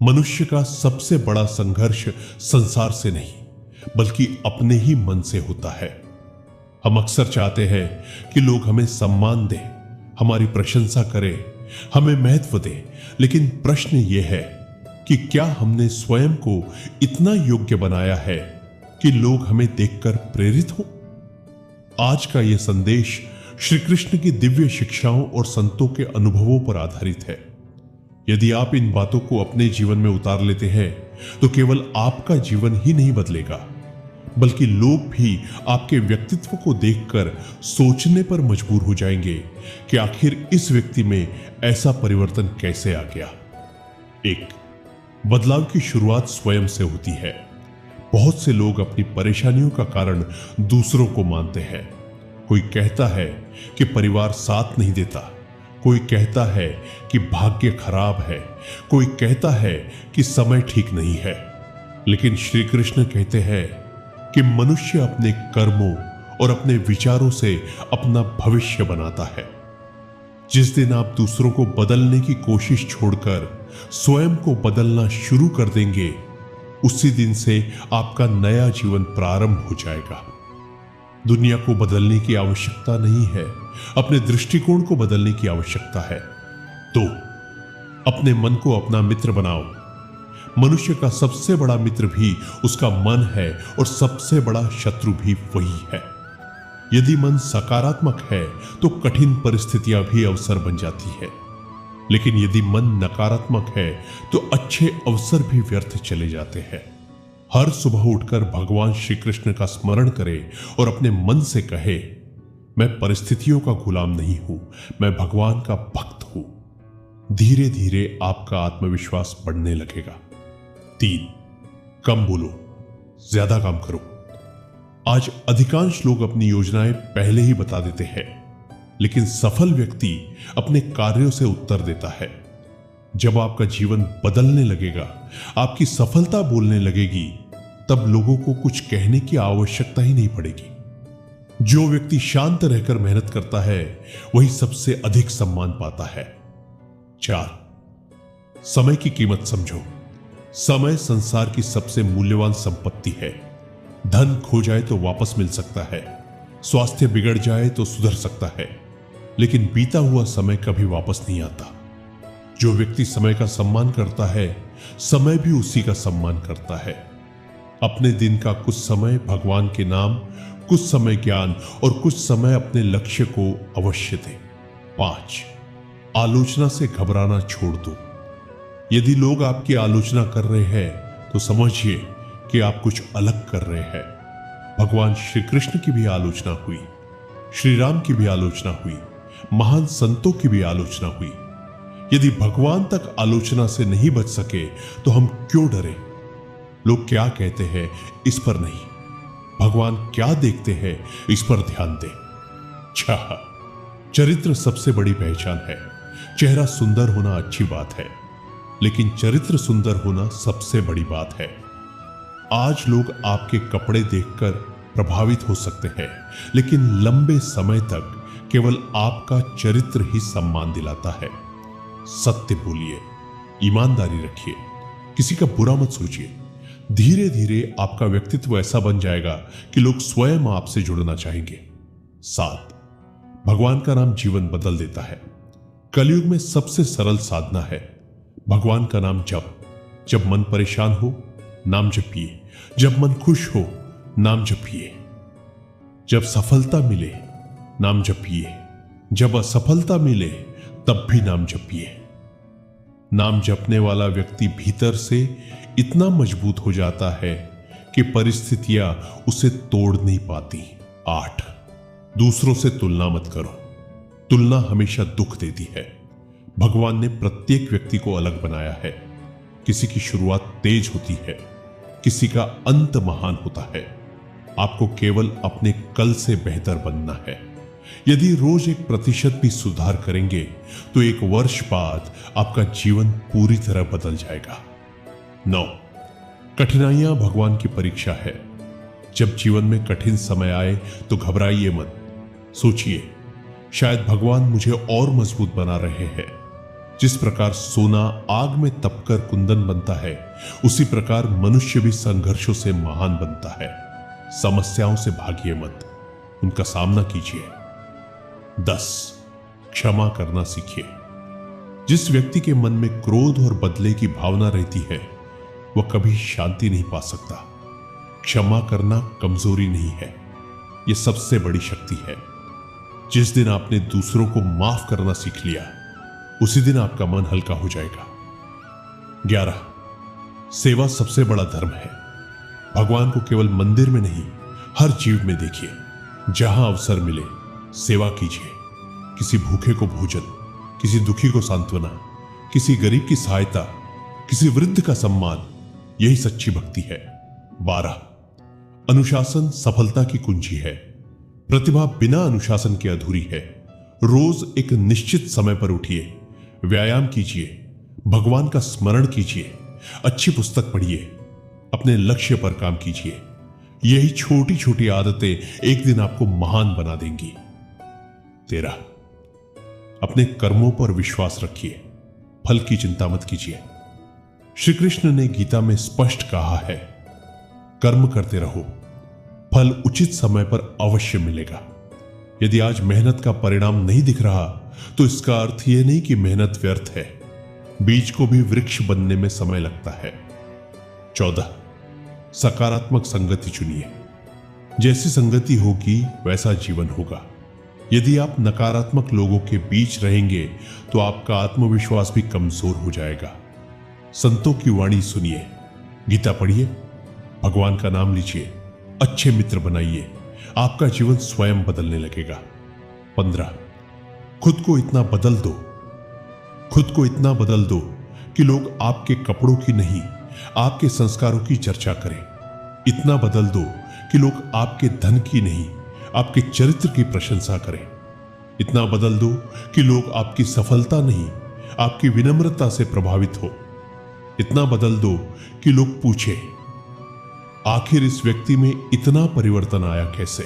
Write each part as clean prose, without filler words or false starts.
मनुष्य का सबसे बड़ा संघर्ष संसार से नहीं बल्कि अपने ही मन से होता है। हम अक्सर चाहते हैं कि लोग हमें सम्मान दें, हमारी प्रशंसा करें, हमें महत्व दें, लेकिन प्रश्न यह है कि क्या हमने स्वयं को इतना योग्य बनाया है कि लोग हमें देखकर प्रेरित हों? आज का यह संदेश श्री कृष्ण की दिव्य शिक्षाओं और संतों के अनुभवों पर आधारित है। यदि आप इन बातों को अपने जीवन में उतार लेते हैं तो केवल आपका जीवन ही नहीं बदलेगा बल्कि लोग भी आपके व्यक्तित्व को देखकर सोचने पर मजबूर हो जाएंगे कि आखिर इस व्यक्ति में ऐसा परिवर्तन कैसे आ गया। एक, बदलाव की शुरुआत स्वयं से होती है। बहुत से लोग अपनी परेशानियों का कारण दूसरों को मानते हैं। कोई कहता है कि परिवार साथ नहीं देता, कोई कहता है कि भाग्य खराब है, कोई कहता है कि समय ठीक नहीं है। लेकिन श्री कृष्ण कहते हैं कि मनुष्य अपने कर्मों और अपने विचारों से अपना भविष्य बनाता है। जिस दिन आप दूसरों को बदलने की कोशिश छोड़कर स्वयं को बदलना शुरू कर देंगे, उसी दिन से आपका नया जीवन प्रारंभ हो जाएगा। दुनिया को बदलने की आवश्यकता नहीं है, अपने दृष्टिकोण को बदलने की आवश्यकता है। तो अपने मन को अपना मित्र बनाओ। मनुष्य का सबसे बड़ा मित्र भी उसका मन है और सबसे बड़ा शत्रु भी वही है। यदि मन सकारात्मक है तो कठिन परिस्थितियां भी अवसर बन जाती है, लेकिन यदि मन नकारात्मक है तो अच्छे अवसर भी व्यर्थ चले जाते हैं। हर सुबह उठकर भगवान श्री कृष्ण का स्मरण करें और अपने मन से कहे, मैं परिस्थितियों का गुलाम नहीं हूं, मैं भगवान का भक्त हूं। धीरे धीरे आपका आत्मविश्वास बढ़ने लगेगा। 3, कम बोलो, ज्यादा काम करो। आज अधिकांश लोग अपनी योजनाएं पहले ही बता देते हैं, लेकिन सफल व्यक्ति अपने कार्यों से उत्तर देता है। जब आपका जीवन बदलने लगेगा, आपकी सफलता बोलने लगेगी, तब लोगों को कुछ कहने की आवश्यकता ही नहीं पड़ेगी। जो व्यक्ति शांत रहकर मेहनत करता है वही सबसे अधिक सम्मान पाता है। 4, समय की कीमत समझो। समय संसार की सबसे मूल्यवान संपत्ति है। धन खो जाए तो वापस मिल सकता है, स्वास्थ्य बिगड़ जाए तो सुधर सकता है, लेकिन बीता हुआ समय कभी वापस नहीं आता। जो व्यक्ति समय का सम्मान करता है, समय भी उसी का सम्मान करता है। अपने दिन का कुछ समय भगवान के नाम, कुछ समय ज्ञान और कुछ समय अपने लक्ष्य को अवश्य दें। 5, आलोचना से घबराना छोड़ दो। यदि लोग आपकी आलोचना कर रहे हैं तो समझिए कि आप कुछ अलग कर रहे हैं। भगवान श्री कृष्ण की भी आलोचना हुई, श्री राम की भी आलोचना हुई, महान संतों की भी आलोचना हुई। यदि भगवान तक आलोचना से नहीं बच सके तो हम क्यों डरें? लोग क्या कहते हैं इस पर नहीं, भगवान क्या देखते हैं इस पर ध्यान दें। 6, चरित्र सबसे बड़ी पहचान है। चेहरा सुंदर होना अच्छी बात है, लेकिन चरित्र सुंदर होना सबसे बड़ी बात है। आज लोग आपके कपड़े देखकर प्रभावित हो सकते हैं, लेकिन लंबे समय तक केवल आपका चरित्र ही सम्मान दिलाता है। सत्य बोलिए, ईमानदारी रखिए, किसी का बुरा मत सोचिए। धीरे धीरे आपका व्यक्तित्व ऐसा बन जाएगा कि लोग स्वयं आपसे जुड़ना चाहेंगे। 7, भगवान का नाम जीवन बदल देता है। कलयुग में सबसे सरल साधना है भगवान का नाम जप। जब मन परेशान हो, नाम जपिए। जब मन खुश हो, नाम जपिए। जब सफलता मिले, नाम जपिए। जब असफलता मिले, तब भी नाम जपिए। नाम जपने वाला व्यक्ति भीतर से इतना मजबूत हो जाता है कि परिस्थितियां उसे तोड़ नहीं पाती। 8, दूसरों से तुलना मत करो। तुलना हमेशा दुख देती है। भगवान ने प्रत्येक व्यक्ति को अलग बनाया है। किसी की शुरुआत तेज होती है, किसी का अंत महान होता है। आपको केवल अपने कल से बेहतर बनना है। यदि रोज 1% भी सुधार करेंगे तो 1 वर्ष बाद आपका जीवन पूरी तरह बदल जाएगा। 9, कठिनाइयां भगवान की परीक्षा है। जब जीवन में कठिन समय आए तो घबराइए मत। सोचिए, शायद भगवान मुझे और मजबूत बना रहे हैं। जिस प्रकार सोना आग में तपकर कुंदन बनता है, उसी प्रकार मनुष्य भी संघर्षों से महान बनता है। समस्याओं से भागिए मत, उनका सामना कीजिए। 10. क्षमा करना सीखिए। जिस व्यक्ति के मन में क्रोध और बदले की भावना रहती है, वह कभी शांति नहीं पा सकता। क्षमा करना कमजोरी नहीं है, यह सबसे बड़ी शक्ति है। जिस दिन आपने दूसरों को माफ करना सीख लिया, उसी दिन आपका मन हल्का हो जाएगा। 11. सेवा सबसे बड़ा धर्म है। भगवान को केवल मंदिर में नहीं, हर जीव में देखिए। जहां अवसर मिले सेवा कीजिए। किसी भूखे को भोजन, किसी दुखी को सांत्वना, किसी गरीब की सहायता, किसी वृद्ध का सम्मान, यही सच्ची भक्ति है। 12. अनुशासन सफलता की कुंजी है। प्रतिभा बिना अनुशासन के अधूरी है। रोज एक निश्चित समय पर उठिए, व्यायाम कीजिए, भगवान का स्मरण कीजिए, अच्छी पुस्तक पढ़िए, अपने लक्ष्य पर काम कीजिए। यही छोटी छोटी आदतें एक दिन आपको महान बना देंगी। 13. अपने कर्मों पर विश्वास रखिए, फल की चिंता मत कीजिए। श्री कृष्ण ने गीता में स्पष्ट कहा है, कर्म करते रहो, फल उचित समय पर अवश्य मिलेगा। यदि आज मेहनत का परिणाम नहीं दिख रहा, तो इसका अर्थ यह नहीं कि मेहनत व्यर्थ है। बीज को भी वृक्ष बनने में समय लगता है। 14. सकारात्मक संगति चुनिए। जैसी संगति होगी वैसा जीवन होगा। यदि आप नकारात्मक लोगों के बीच रहेंगे, तो आपका आत्मविश्वास भी कमजोर हो जाएगा। संतों की वाणी सुनिए, गीता पढ़िए, भगवान का नाम लीजिए, अच्छे मित्र बनाइए, आपका जीवन स्वयं बदलने लगेगा। 15. खुद को इतना बदल दो कि लोग आपके कपड़ों की नहीं, आपके संस्कारों की चर्चा करें। इतना बदल दो कि लोग आपके धन की नहीं, आपके चरित्र की प्रशंसा करें। इतना बदल दो कि लोग आपकी सफलता नहीं, आपकी विनम्रता से प्रभावित हो। इतना बदल दो कि लोग पूछे, आखिर इस व्यक्ति में इतना परिवर्तन आया कैसे?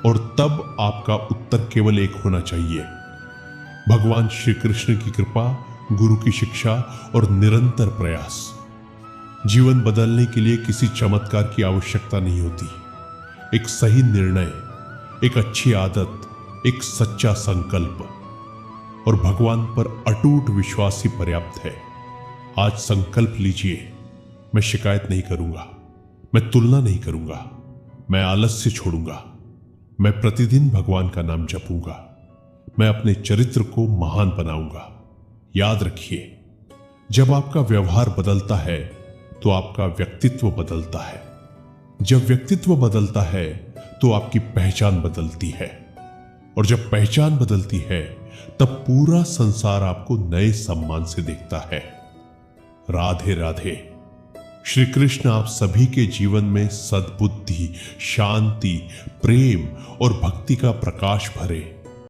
और तब आपका उत्तर केवल एक होना चाहिए, भगवान श्री कृष्ण की कृपा, गुरु की शिक्षा और निरंतर प्रयास। जीवन बदलने के लिए किसी चमत्कार की आवश्यकता नहीं होती। एक सही निर्णय, एक अच्छी आदत, एक सच्चा संकल्प और भगवान पर अटूट विश्वास ही पर्याप्त है। आज संकल्प लीजिए, मैं शिकायत नहीं करूंगा, मैं तुलना नहीं करूंगा, मैं आलस्य छोड़ूंगा, मैं प्रतिदिन भगवान का नाम जपूंगा, मैं अपने चरित्र को महान बनाऊंगा। याद रखिए, जब आपका व्यवहार बदलता है तो आपका व्यक्तित्व बदलता है। जब व्यक्तित्व बदलता है तो आपकी पहचान बदलती है, और जब पहचान बदलती है तब पूरा संसार आपको नए सम्मान से देखता है। राधे राधे। श्री कृष्ण आप सभी के जीवन में सद्बुद्धि, शांति, प्रेम और भक्ति का प्रकाश भरे।